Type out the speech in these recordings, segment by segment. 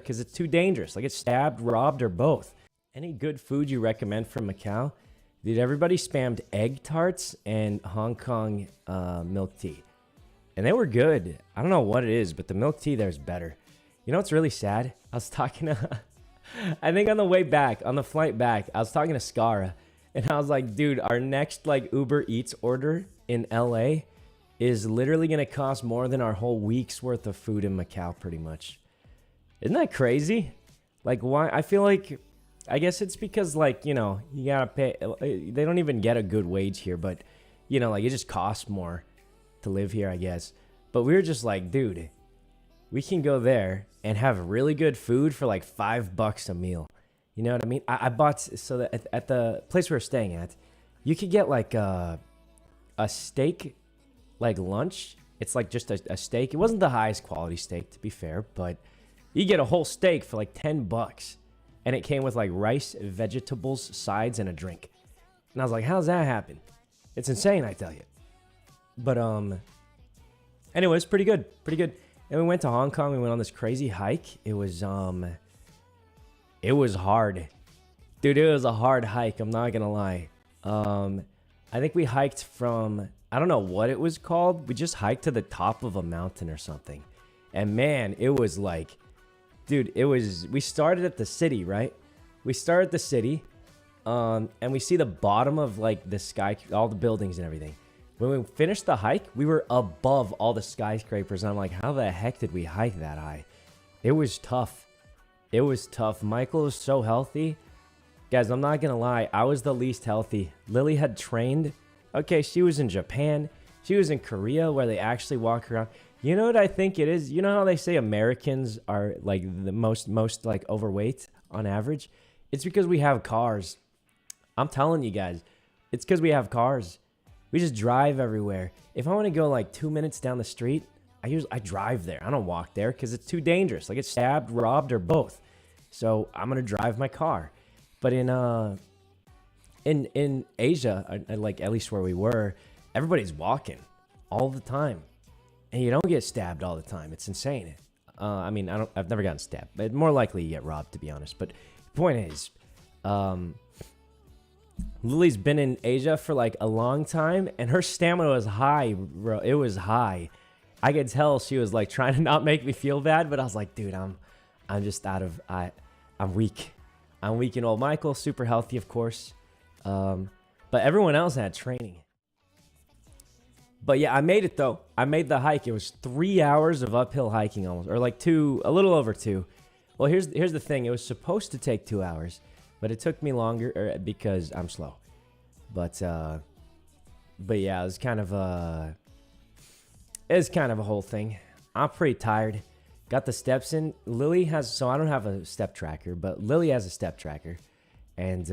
because it's too dangerous. Like, get stabbed, robbed, or both. Any good food you recommend from Macau? Dude, everybody spammed egg tarts and Hong Kong milk tea. And they were good. I don't know what it is, but the milk tea there is better. You know what's really sad? I was talking to... I think on the way back, on the flight back, I was talking to Skara. And I was like, dude, our next like Uber Eats order in LA is literally going to cost more than our whole week's worth of food in Macau, pretty much. Isn't that crazy? Like, why? I feel like... I guess it's because, like, you know, you gotta pay. They don't even get a good wage here, but, you know, like, it just costs more to live here, I guess. But we were just like, dude, we can go there and have really good food for like $5 a meal. You know what I mean? I bought, so that at the place we were staying at, you could get like a steak, like lunch. It's like just a steak. It wasn't the highest quality steak, to be fair, but you get a whole steak for like $10. And it came with like rice, vegetables, sides, and a drink. And I was like, how's that happen? It's insane, I tell you. But anyway, it's pretty good. Pretty good. And we went to Hong Kong. We went on this crazy hike. It was hard. Dude, it was a hard hike. I'm not gonna lie. I think we hiked from, I don't know what it was called. We just hiked to the top of a mountain or something. And man, it was like... Dude, we started at the city, right? We started at the city, and we see the bottom of, like, the sky, all the buildings and everything. When we finished the hike, we were above all the skyscrapers, and I'm like, how the heck did we hike that high? It was tough. It was tough. Michael was so healthy. Guys, I'm not gonna lie, I was the least healthy. Lily had trained. Okay, she was in Japan. She was in Korea, where they actually walk around. You know what I think it is? You know how they say Americans are like the most like overweight on average? It's because we have cars. I'm telling you guys, it's because we have cars. We just drive everywhere. If I want to go like 2 minutes down the street, I drive there. I don't walk there because it's too dangerous. Like, get stabbed, robbed, or both. So I'm gonna drive my car. But in Asia, like at least where we were, everybody's walking all the time. And you don't get stabbed all the time. It's insane. I mean, I've never gotten stabbed, but more likely you get robbed, to be honest. But the point is, Lily's been in Asia for like a long time, and her stamina was high, bro. It was high. I could tell she was like trying to not make me feel bad, but I was like, dude, I'm just I'm weak. I'm weak and old. Michael, super healthy, of course. But everyone else had training. But yeah, I made it though. I made the hike. It was 3 hours of uphill hiking almost, or like a little over 2. Well, here's the thing. It was supposed to take 2 hours, but it took me longer because I'm slow. But yeah, it was kind of a whole thing. I'm pretty tired. Got the steps in. Lily has, so I don't have a step tracker, but Lily has a step tracker, and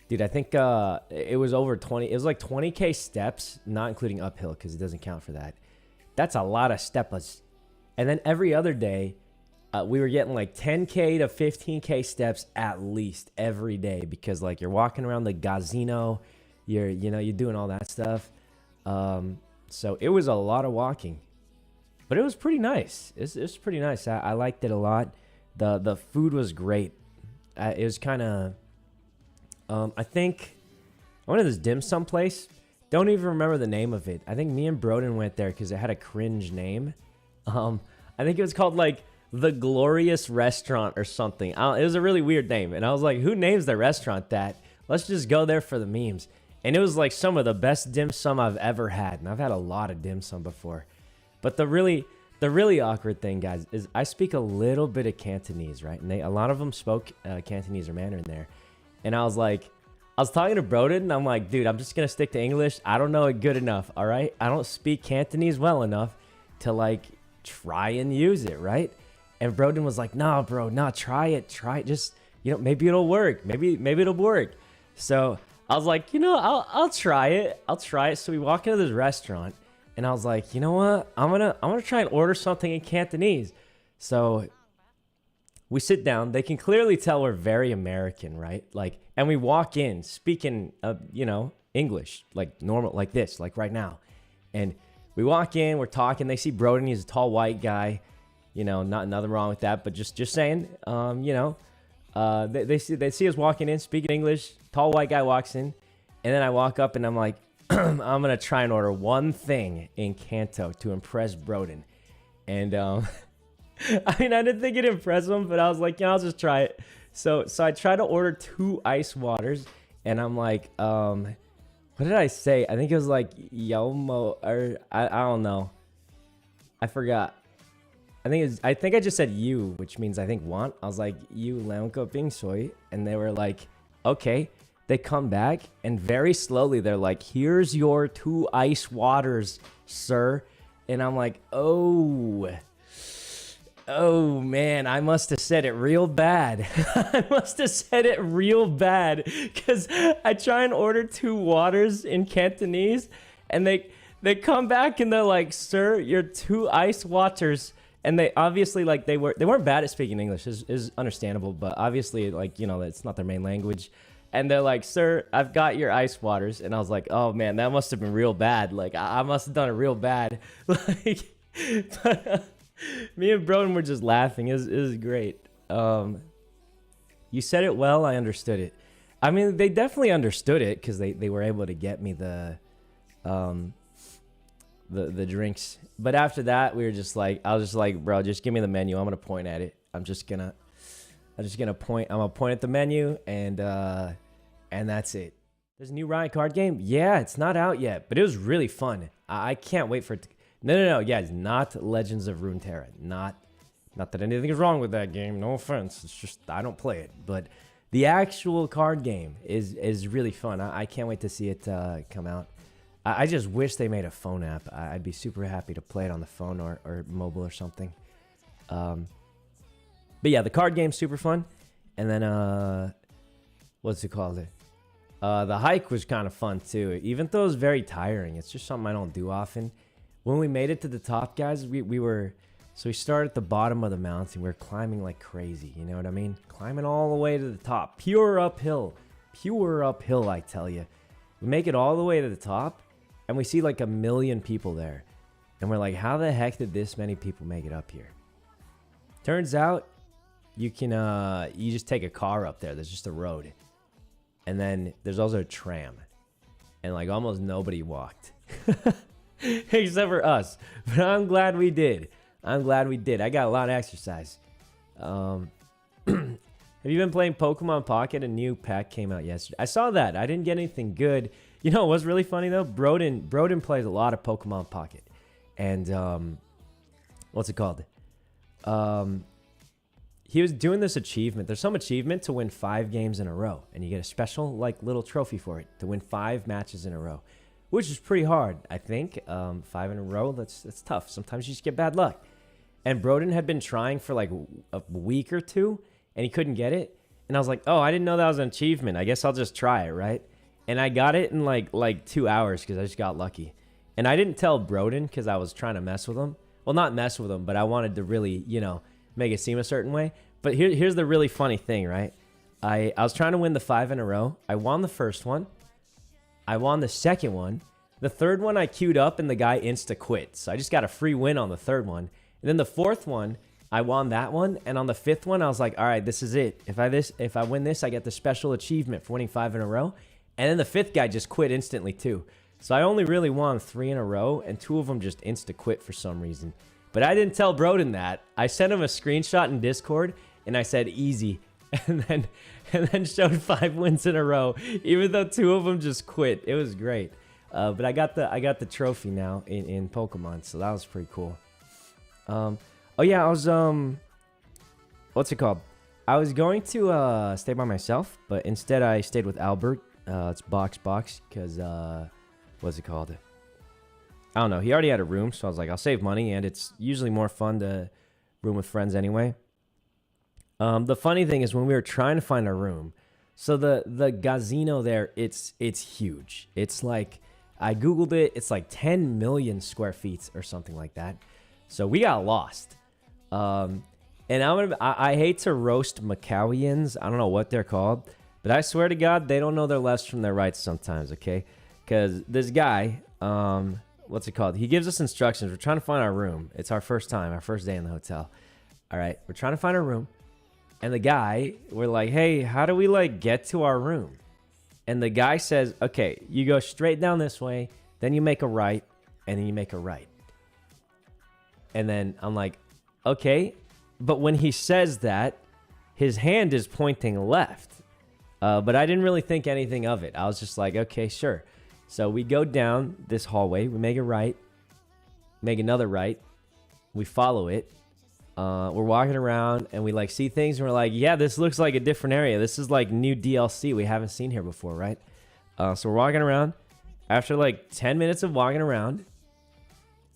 dude, I think it was over 20. It was like 20K steps, not including uphill because it doesn't count for that. That's a lot of stepas. And then every other day, we were getting like 10K to 15K steps at least every day because like you're walking around the gazino, you're doing all that stuff. So it was a lot of walking, but it was pretty nice. It was pretty nice. I liked it a lot. The food was great. It was kind of. I think I went to this dim sum place. Don't even remember the name of it. I think me and Broden went there because it had a cringe name. I think it was called like the Glorious Restaurant or something. It was a really weird name. And I was like, who names their restaurant that? Let's just go there for the memes. And it was like some of the best dim sum I've ever had. And I've had a lot of dim sum before. But the really awkward thing, guys, is I speak a little bit of Cantonese, right? And a lot of them spoke Cantonese or Mandarin there. And I was talking to Broden, and I'm like, dude, I'm just going to stick to English. I don't know it good enough, all right? I don't speak Cantonese well enough to, like, try and use it, right? And Broden was like, nah, bro, nah, try it. Just, maybe it'll work. Maybe it'll work. So I was like, I'll try it. So we walk into this restaurant, and I was like, you know what? I'm gonna try and order something in Cantonese. So we sit down. They can clearly tell we're very American, right? Like, and we walk in speaking, English, like normal, like this, like right now. And we walk in, we're talking. They see Broden. He's a tall white guy. You know, nothing wrong with that, but just saying, you know, they see us walking in, speaking English. Tall white guy walks in, and then I walk up and I'm like, I'm gonna try and order one thing in Kanto to impress Broden, and I mean, I didn't think it'd impress him, but I was like, yeah, I'll just try it. So I tried to order 2 ice waters, and I'm like, what did I say? I think it was like Yomo, or I don't know. I forgot. I think I just said you, which means I think want. I was like, you Lamko Bing Soy, and they were like, okay. They come back, and very slowly they're like, here's your 2 ice waters, sir. And I'm like, oh man, I must have said it real bad. I must have said it real bad, because I try and order 2 waters in Cantonese, and they come back and they're like, sir, your 2 ice waters. And they obviously, like, they weren't bad at speaking English, is understandable, but obviously, like, you know, it's not their main language. And they're like, sir, I've got your ice waters. And I was like, oh man, that must have been real bad. Like, I must have done it real bad. Like, but, me and Broden were just laughing. It was great. You said it well. I understood it. I mean, they definitely understood it, because they were able to get me the drinks. But after that, we were just like, I was just like, bro, just give me the menu. I'm gonna point at it. I'm gonna point at the menu, and that's it. There's a new Ryan card game. Yeah, it's not out yet, but it was really fun. I can't wait for it. No. Yeah, it's not Legends of Runeterra. Not that anything is wrong with that game. No offense. It's just I don't play it. But the actual card game is really fun. I can't wait to see it come out. I just wish they made a phone app. I'd be super happy to play it on the phone or mobile or something. But yeah, the card game's super fun. And then, what's it called? The hike was kind of fun too. Even though it was very tiring, it's just something I don't do often. When we made it to the top, guys, so we started at the bottom of the mountain. We were climbing like crazy, you know what I mean? Climbing all the way to the top. Pure uphill, I tell you. We make it all the way to the top, and we see like 1 million people there. And we're like, how the heck did this many people make it up here? Turns out, you can you just take a car up there. There's just a road, and then there's also a tram, and like almost nobody walked except for us. But I'm glad we did. I got a lot of exercise. Have you been playing Pokemon Pocket? A new pack came out yesterday. I saw that. I didn't get anything good. You know what's really funny though? Broden plays a lot of Pokemon Pocket, and what's it called? He was doing this achievement. There's some achievement to win 5 games in a row, and you get a special like little trophy for it to win 5 matches in a row, which is pretty hard. I think 5 in a row. That's tough. Sometimes you just get bad luck. And Broden had been trying for like a week or 2, and he couldn't get it. And I was like, oh, I didn't know that was an achievement. I guess I'll just try it, right? And I got it in like 2 hours because I just got lucky. And I didn't tell Broden because I was trying to mess with him. Well, not mess with him, but I wanted to really, you know, make it seem a certain way. But here's the really funny thing, right? I was trying to win the 5 in a row. I won the first one. I won the second one. The third one I queued up, and the guy insta-quit. So I just got a free win on the third one. And then the fourth one, I won that one. And on the 5th one, I was like, all right, this is it. If I win this, I get the special achievement for winning 5 in a row. And then the 5th guy just quit instantly too. So I only really won 3 in a row, and 2 of them just insta-quit for some reason. But I didn't tell Broden that. I sent him a screenshot in Discord, and I said easy, and then showed 5 wins in a row, even though 2 of them just quit. It was great. But I got the trophy now in Pokemon, so that was pretty cool. Oh yeah, I was what's it called? I was going to stay by myself, but instead I stayed with Albert. It's box because what's it called? I don't know. He already had a room, so I was like, I'll save money, and it's usually more fun to room with friends anyway. The funny thing is when we were trying to find a room, so the Gazino there, it's huge. It's like, I Googled it, it's like 10 million square feet or something like that. So we got lost. And I hate to roast Macawians. I don't know what they're called, but I swear to God, they don't know their lefts from their rights sometimes, okay? Because this guy, what's it called? He gives us instructions. We're trying to find our room. It's our first time, our first day in the hotel. All right, we're trying to find our room. And the guy, we're like, hey, how do we like get to our room? And the guy says, okay, you go straight down this way, then you make a right, and then you make a right. And then I'm like, okay. But when he says that, his hand is pointing left. But I didn't really think anything of it. I was just like, okay, sure. So we go down this hallway. We make a right, make another right. We follow it. We're walking around and we like see things and we're like, yeah, this looks like a different area. This is like new DLC we haven't seen here before, right? So we're walking around. After like 10 minutes of walking around,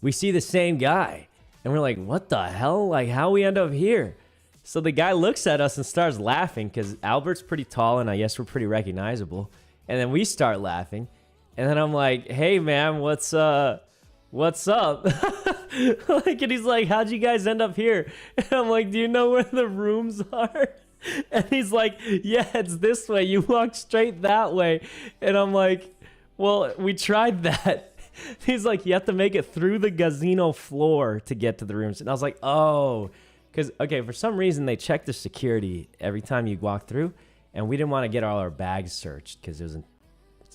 we see the same guy. And we're like, what the hell? Like, how we end up here? So the guy looks at us and starts laughing because Albert's pretty tall and I guess we're pretty recognizable. And then we start laughing. And then I'm like, hey, man, what's up? Like, and he's like, how'd you guys end up here? And I'm like, do you know where the rooms are? And he's like, yeah, it's this way. You walk straight that way. And I'm like, well, we tried that. He's like, you have to make it through the casino floor to get to the rooms. And I was like, oh, because, okay, for some reason they check the security every time you walk through. And we didn't want to get all our bags searched because it's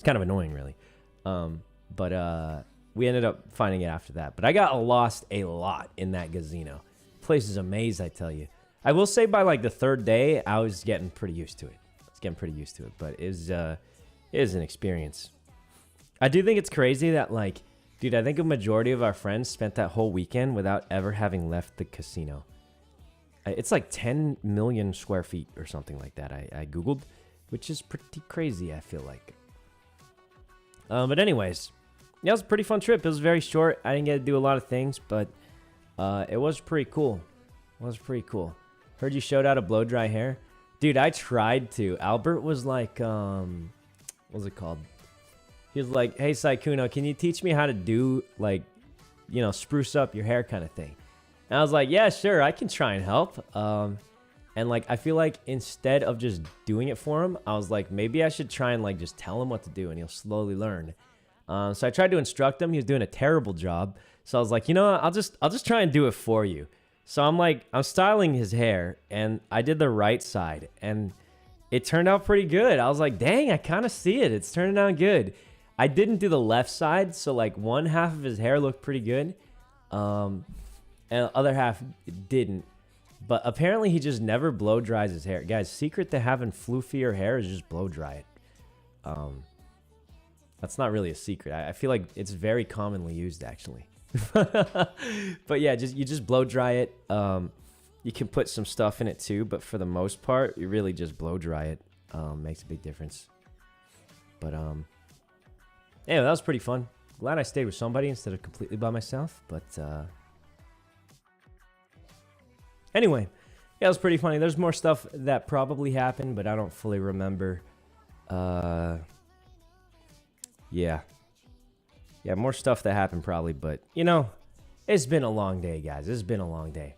kind of annoying, really. But we ended up finding it after that. But I got lost a lot in that casino. The place is a maze, I tell you. I will say by like the third day, I was getting pretty used to it. But it was an experience. I do think it's crazy that, like, dude, I think a majority of our friends spent that whole weekend without ever having left the casino. It's like 10 million square feet or something like that. I Googled, which is pretty crazy, I feel like. But anyways, yeah, it was a pretty fun trip. It was very short. I didn't get to do a lot of things, but it was pretty cool. Heard you showed how to blow dry hair. Dude, I tried to. Albert was like, what was it called? He was like, hey, Sykkuno, can you teach me how to do, like, you know, spruce up your hair kind of thing? And I was like, yeah, sure, I can try and help. And, like, I feel like instead of just doing it for him, I was like, maybe I should try and, like, just tell him what to do, and he'll slowly learn. So I tried to instruct him. He was doing a terrible job. So I was like, you know what? I'll just try and do it for you. So I'm styling his hair, and I did the right side, and it turned out pretty good. I was like, dang, I kind of see it. It's turning out good. I didn't do the left side, so, like, one half of his hair looked pretty good, and the other half didn't. But apparently he just never blow dries his hair. Guys, secret to having floofier hair is just blow dry it. That's not really a secret. I feel like it's very commonly used, actually. But yeah, you just blow dry it. You can put some stuff in it too, but for the most part, you really just blow dry it. Makes a big difference. But anyway, that was pretty fun. Glad I stayed with somebody instead of completely by myself. But anyway, yeah, it was pretty funny. There's more stuff that probably happened, but I don't fully remember. Yeah, more stuff that happened probably, but, you know, it's been a long day, guys. It's been a long day.